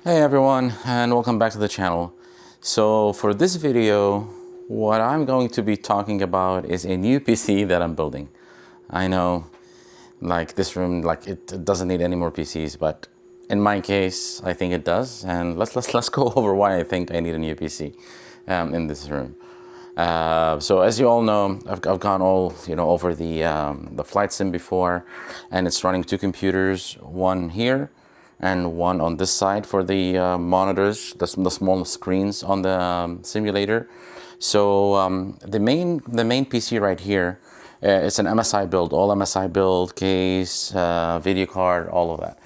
Hey everyone, and welcome back to the channel. So for this video, what I'm going to be talking about is a new PC that I'm building. I know, like this room, like it doesn't need any more PCs, but in my case, I think it does. And let's go over why I think I need a new PC in this room. So as you all know, I've gone all over the flight sim before, and it's running two computers, one here and one on this side for the monitors, the small screens on the simulator. So the main PC right here, it's an MSI build, all MSI build, case, video card, all of that.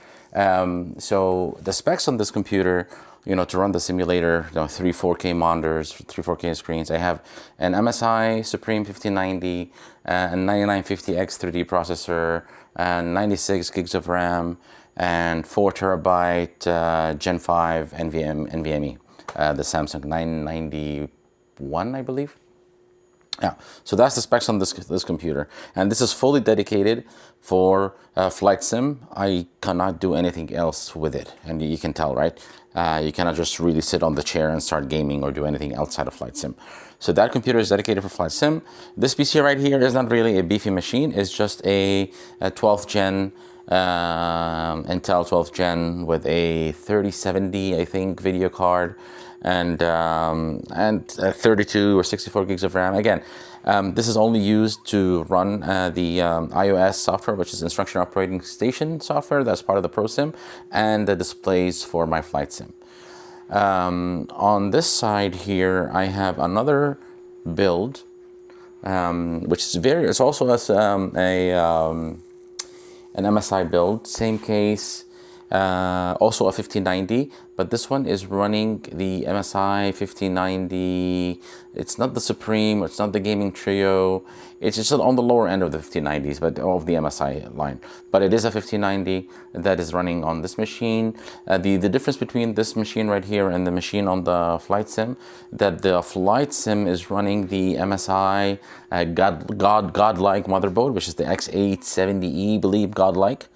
So the specs on this computer, to run the simulator, three 4K monitors, three 4K screens. I have an MSI Supreme 1590, and 9950X 3D processor, and 96 gigs of RAM, and 4 terabyte Gen 5 NVMe, the Samsung 991, I believe. Yeah, so that's the specs on this computer, and this is fully dedicated for flight sim. I cannot do anything else with it, and you can tell, right? You cannot just really sit on the chair and start gaming or do anything outside of flight sim. So that computer is dedicated for flight sim. This PC right here is not really a beefy machine. It's just a 12th gen Intel 12th gen with a 3070, I think, video card, and 32 or 64 gigs of RAM. Again, this is only used to run the iOS software, which is Instruction Operating Station software. That's part of the ProSim, and the displays for my flight sim. On this side here, I have another build, which is it's also an MSI build, same case, also a 1590, but this one is running the MSI 1590. It's not the Supreme, it's not the Gaming Trio, it's just on the lower end of the 1590s, but of the MSI line. But it is a 1590 that is running on this machine. The difference between this machine right here and the machine on the flight sim, that the flight sim is running the MSI Godlike motherboard, which is the X870E, believe, Godlike,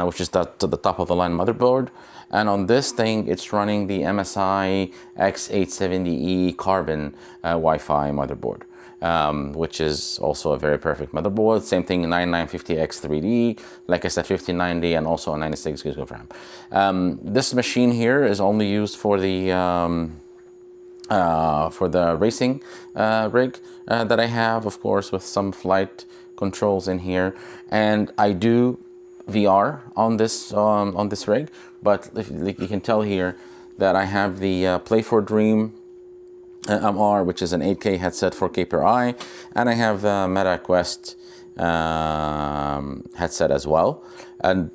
which is the top of the line motherboard. And on this thing, it's running the MSI X870E Carbon Wi-Fi motherboard, which is also a very perfect motherboard. Same thing, 9950X 3D, like I said, 1590, and also a 96 gigs of RAM. This machine here is only used for the racing rig that I have, of course, with some flight controls in here, and I do VR on this rig. But like you can tell here that I have the Play4Dream MR, which is an 8K headset, 4K per eye, and I have the Meta Quest headset as well. And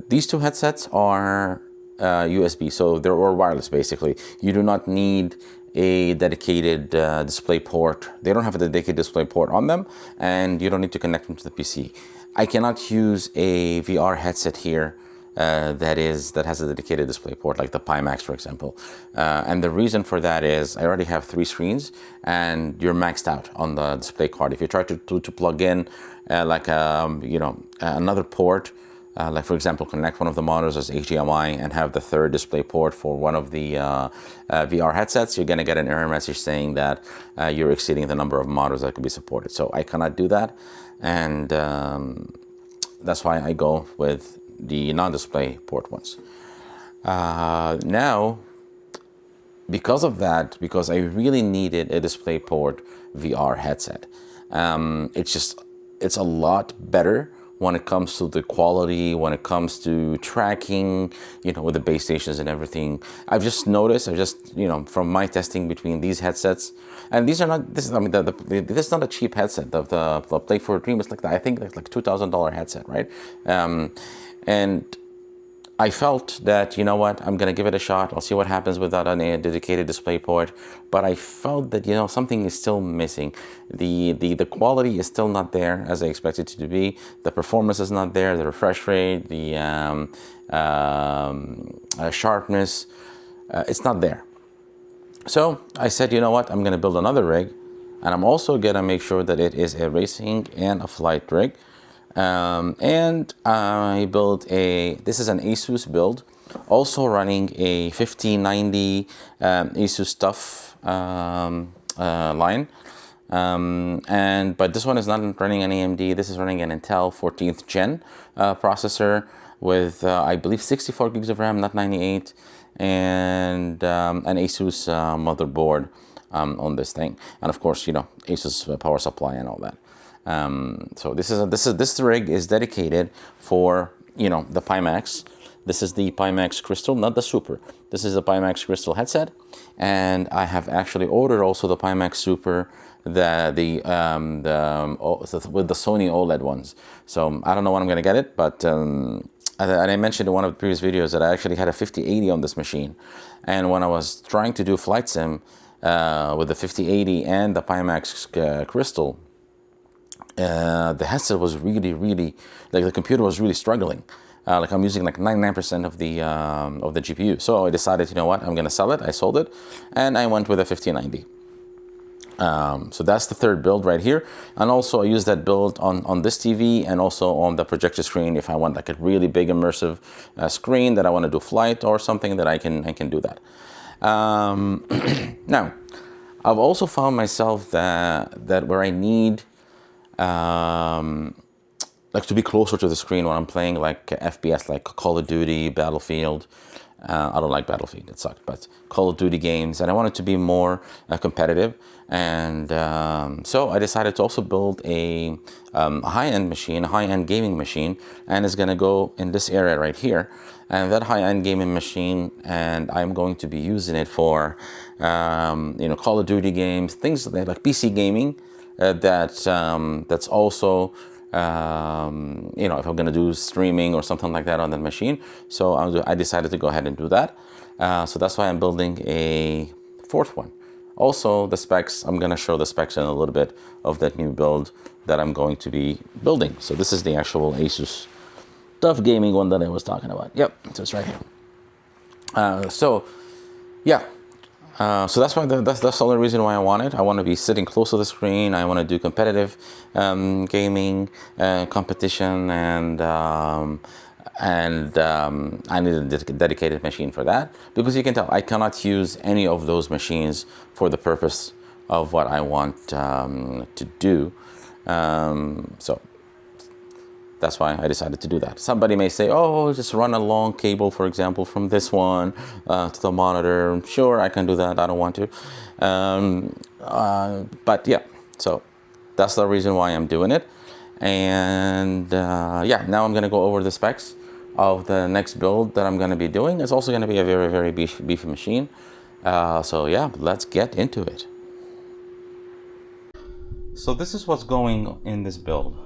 these two headsets are USB, so they're all wireless basically. You do not need a dedicated display port. They don't have a dedicated display port on them, and you don't need to connect them to the PC. I cannot use a VR headset here that has a dedicated display port, like the Pimax, for example. And the reason for that is I already have 3 screens, and you're maxed out on the display card. If you try to plug in another port, like for example, connect one of the monitors as HDMI and have the third display port for one of the VR headsets, you're gonna get an error message saying that you're exceeding the number of monitors that could be supported. So I cannot do that, and that's why I go with the non-display port ones. Now, because of that, because I really needed a display port VR headset, it's a lot better when it comes to the quality, when it comes to tracking, with the base stations and everything. I've just noticed, from my testing between these headsets, and these are not, this is not a cheap headset. The Play4Dream is I think like $2,000 headset, right? And I felt that, I'm going to give it a shot. I'll see what happens without a dedicated display port. But I felt that, something is still missing. The quality is still not there as I expected it to be. The performance is not there. The refresh rate, the sharpness, it's not there. So I said, I'm going to build another rig. And I'm also going to make sure that it is a racing and a flight rig. And I built this is an Asus build, also running a 1590 Asus TUF line. But this one is not running an AMD. This is running an Intel 14th gen processor with I believe 64 gigs of RAM, not 98, and an Asus motherboard on this thing, and of course, you know, Asus power supply and all that. So this rig is dedicated for, you know, the Pimax. This is the Pimax Crystal, not the Super. This is the Pimax Crystal headset, and I have actually ordered also the Pimax Super, with the Sony OLED ones. So I don't know when I'm gonna get it, but and I mentioned in one of the previous videos that I actually had a 5080 on this machine, and when I was trying to do flight sim with the 5080 and the Pimax Crystal, the headset was really, like the computer was really struggling. Like I'm using like 99% of the GPU. So I decided, you know what, I'm gonna sell it. I sold it, and I went with a 5090. So that's the third build right here. And also I use that build on this TV and also on the projector screen if I want like a really big immersive screen that I want to do flight or something, that I can do that. Now, I've also found myself that where I need like to be closer to the screen when I'm playing like FPS, like Call of Duty, Battlefield. I don't like Battlefield, it sucked, but Call of Duty games, and I want it to be more competitive. And so I decided to also build a high-end machine, a high-end gaming machine, and it's gonna go in this area right here. And that high-end gaming machine, and I'm going to be using it for, you know, Call of Duty games, things like PC gaming. That's also, you know, if I'm gonna do streaming or something like that on that machine. So I decided to go ahead and do that. So that's why I'm building a fourth one. Also, the specs, I'm gonna show the specs in a little bit of that new build that I'm going to be building. So this is the actual Asus TUF Gaming one that I was talking about. Yep, so it's right here. So yeah. So that's why that's the only reason why I want it. I want to be sitting close to the screen. I want to do competitive gaming competition, and I need a dedicated machine for that, because you can tell I cannot use any of those machines for the purpose of what I want to do. So that's why I decided to do that. Somebody may say, oh, just run a long cable, for example, from this one to the monitor. Sure, I can do that. I don't want to. But yeah, so that's the reason why I'm doing it. And yeah, now I'm going to go over the specs of the next build that I'm going to be doing. It's also going to be a very beefy machine. So yeah, let's get into it. So this is what's going in this build.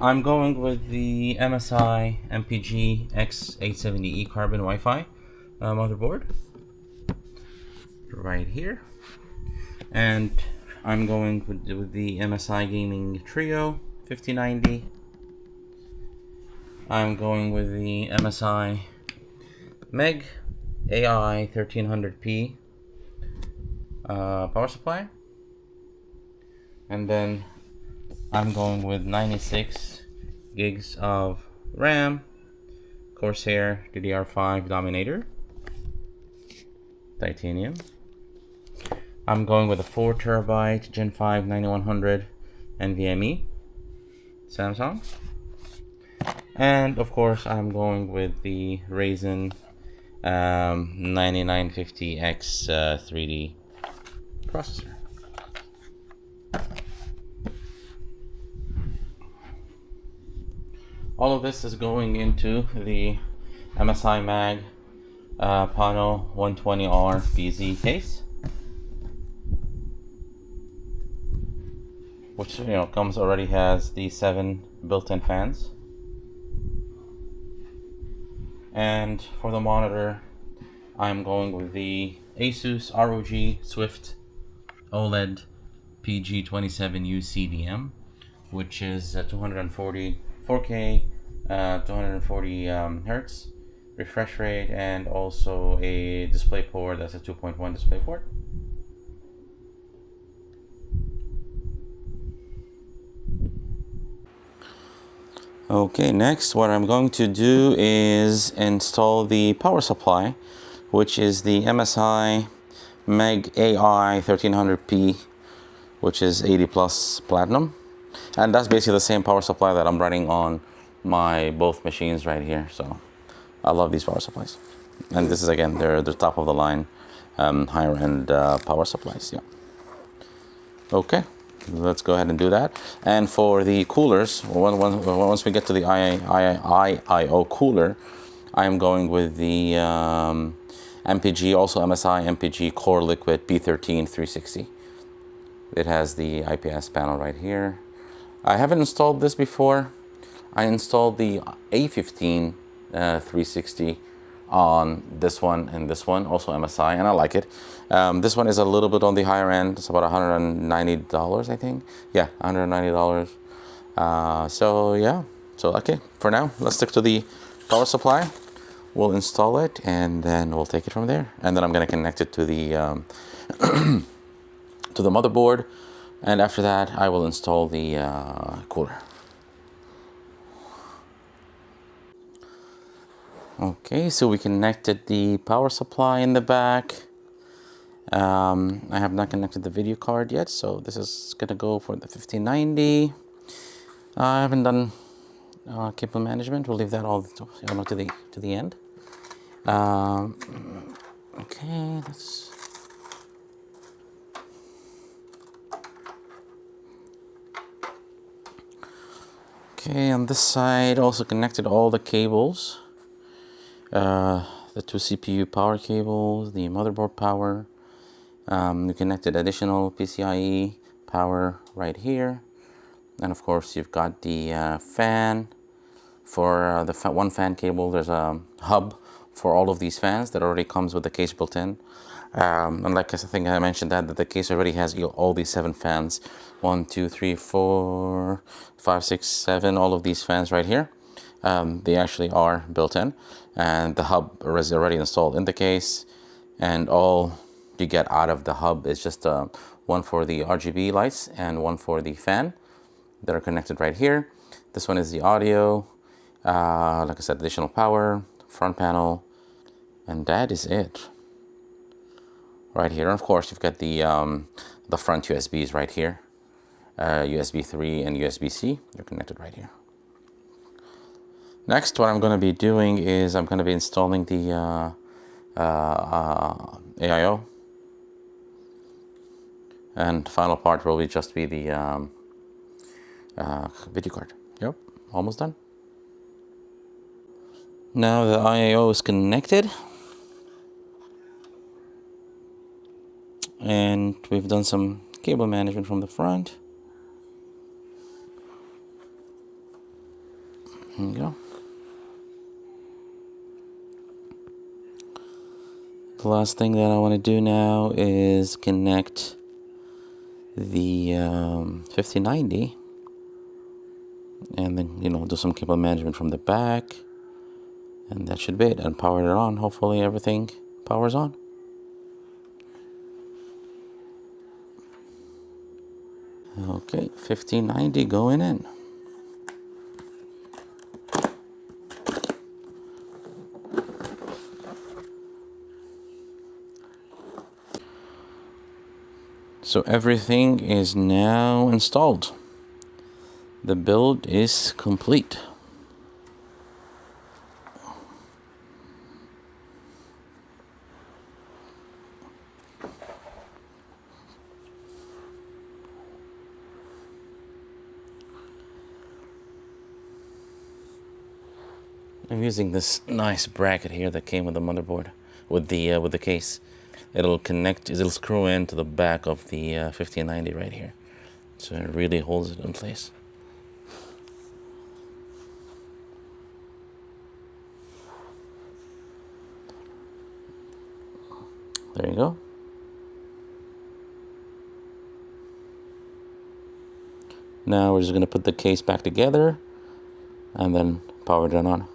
I'm going with the MSI MPG X870E Carbon Wi-Fi motherboard right here, and I'm going with the MSI Gaming Trio 5090. I'm going with the MSI Meg AI 1300p power supply, and then I'm going with 96 gigs of RAM, Corsair DDR5 Dominator, titanium. I'm going with a 4 terabyte Gen 5 9100 NVMe, Samsung. And of course, I'm going with the Ryzen 9950X 3D processor. All of this is going into the MSI Mag Pano 120R BZ case, which, you know, already has the 7 built-in fans. And for the monitor, I'm going with the Asus ROG Swift OLED PG27U CDM, which is 240 4K, 240 hertz refresh rate, and also a display port that's a 2.1 display port. Okay, next what I'm going to do is install the power supply, which is the MSI Meg AI 1300P, which is 80 plus platinum. And that's basically the same power supply that I'm running on my both machines right here. So I love these power supplies. And this is, again, they're the top of the line, higher end power supplies. Yeah. Okay, let's go ahead and do that. And for the coolers, once we get to the IIO cooler, I'm going with the MPG, also MSI MPG Core Liquid P13 360. It has the IPS panel right here. I haven't installed this before. I installed the A15 360 on this one and this one, also MSI, and I like it. This one is a little bit on the higher end. It's about $190, I think. Yeah, $190. So yeah, so okay, for now, let's stick to the power supply. We'll install it and then we'll take it from there. And then I'm gonna connect it to the to the motherboard. And after that, I will install the cooler. Okay, so we connected the power supply in the back. I have not connected the video card yet, so this is gonna go for the 1590. I haven't done cable management. We'll leave that all to the end. Okay, let's. Okay, on this side, also connected all the cables. The two CPU power cables, the motherboard power. We connected additional PCIe power right here. And of course, you've got the fan. For the one fan cable, there's a hub for all of these fans that already comes with the case built in. And like I think I mentioned that the case already has all these 7 fans. 1, 2, 3, 4, 5, 6, 7, all of these fans right here. They actually are built in, and the hub is already installed in the case, and all you get out of the hub is just one for the RGB lights and one for the fan that are connected right here. This one is the audio, like I said, additional power, front panel, and that is it right here. And of course, you've got the front USBs right here, USB 3 and USB-C. They're connected right here. Next, what I'm going to be doing is I'm going to be installing the AIO, and the final part will just be the video card. Yep, almost done. Now the IIO is connected, and we've done some cable management from the front. There you go. The last thing that I want to do now is connect the 1590, and then do some cable management from the back, and that should be it, and power it on. Hopefully everything powers on. Okay, 1590 going in. So everything is now installed. The build is complete. I'm using this nice bracket here that came with the motherboard, with the case. It'll screw into the back of the 1590 right here, so it really holds it in place. There you go. Now we're just gonna put the case back together and then power it on.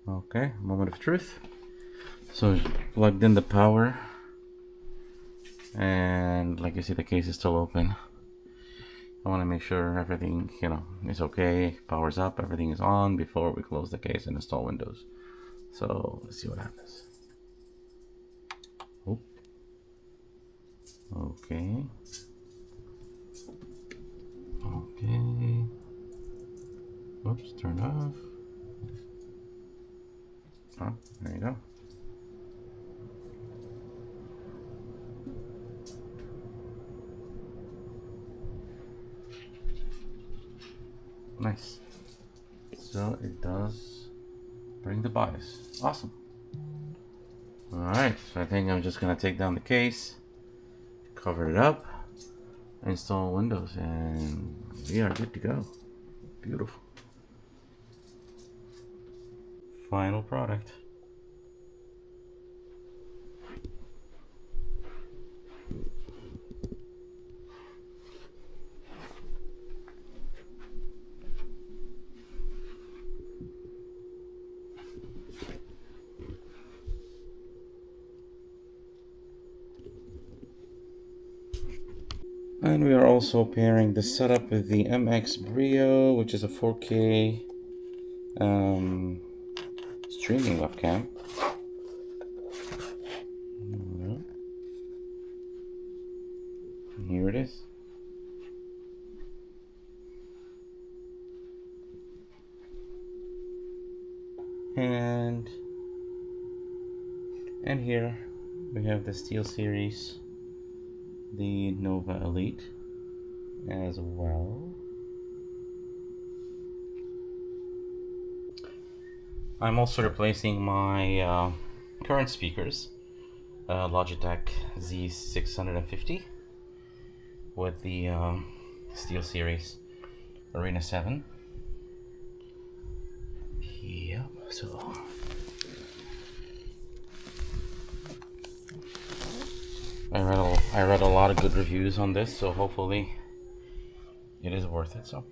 Okay, moment of truth. So plugged in the power And like you see, the case is still open. I want to make sure everything, is okay, powers up, everything is on before we close the case and install Windows. So let's see what happens. Oh. Okay. Okay. Oops, turn off. Oh, there you go. Nice. So it does bring the BIOS. Awesome. Alright, so I think I'm just gonna take down the case, cover it up, install Windows, and we are good to go. Beautiful. Final product. And we are also pairing the setup with the MX Brio, which is a 4K streaming webcam. Here it is. And here we have the SteelSeries, the Nova Elite as well. I'm also replacing my current speakers, Logitech Z650, with the SteelSeries Arena 7. Yep, so I read a lot of good reviews on this, so hopefully it is worth it. So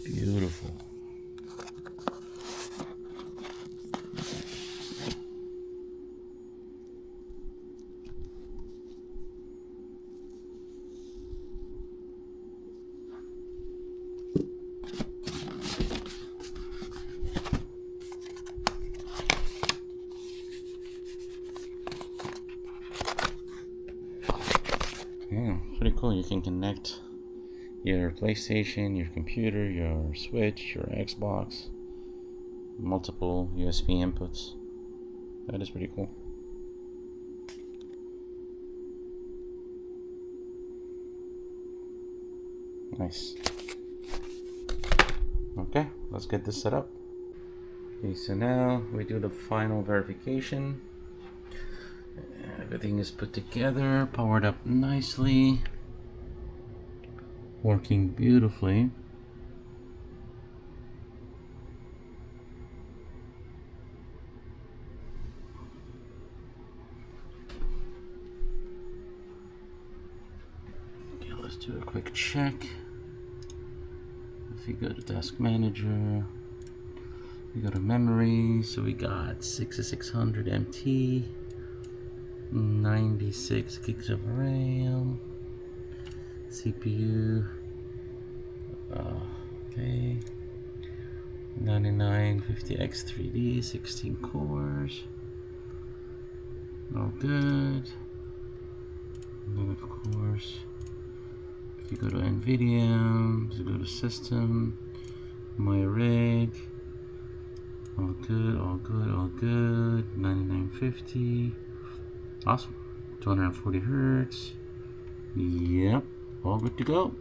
beautiful. Yeah, pretty cool. You can connect your PlayStation, your computer, your Switch, your Xbox, multiple USB inputs. That is pretty cool. Nice. Okay, let's get this set up. Okay, so now we do the final verification. Everything is put together, powered up nicely, working beautifully. Okay, let's do a quick check. If you go to Task Manager, we go to memory, so we got 6600 MT, 96 gigs of RAM, CPU, okay, 9950X3D, 16 cores, all good. And then of course, if you go to NVIDIA, so go to System, My Rig, all good, all good, all good, 9950, awesome, 240 hertz, yep, all good to go.